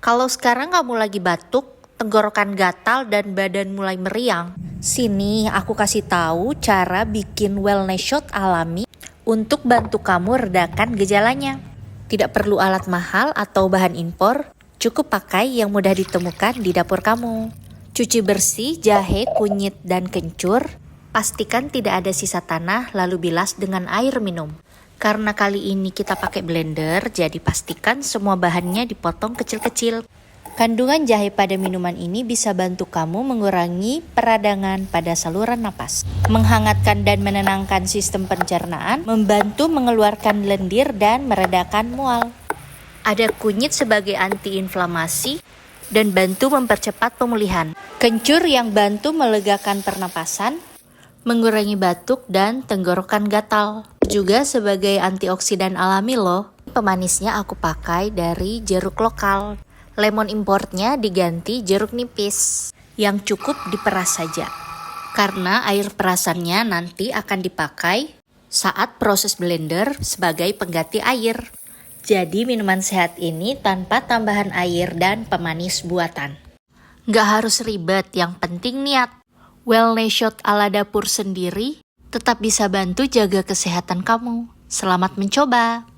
Kalau sekarang kamu lagi batuk, tenggorokan gatal, dan badan mulai meriang, sini aku kasih tahu cara bikin wellness shot alami untuk bantu kamu redakan gejalanya. Tidak perlu alat mahal atau bahan impor, cukup pakai yang mudah ditemukan di dapur kamu. Cuci bersih jahe, kunyit, dan kencur. Pastikan tidak ada sisa tanah, lalu bilas dengan air minum. Karena kali ini kita pakai blender, jadi pastikan semua bahannya dipotong kecil-kecil. Kandungan jahe pada minuman ini bisa bantu kamu mengurangi peradangan pada saluran napas, menghangatkan dan menenangkan sistem pencernaan, membantu mengeluarkan lendir dan meredakan mual. Ada kunyit sebagai antiinflamasi dan bantu mempercepat pemulihan. Kencur yang bantu melegakan pernapasan, mengurangi batuk dan tenggorokan gatal. Juga sebagai antioksidan alami loh. Pemanisnya aku pakai dari jeruk lokal. Lemon importnya diganti jeruk nipis yang cukup diperas saja. Karena air perasannya nanti akan dipakai saat proses blender sebagai pengganti air. Jadi minuman sehat ini tanpa tambahan air dan pemanis buatan. Nggak harus ribet, yang penting niat. Wellness shot ala dapur sendiri tetap bisa bantu jaga kesehatan kamu. Selamat mencoba!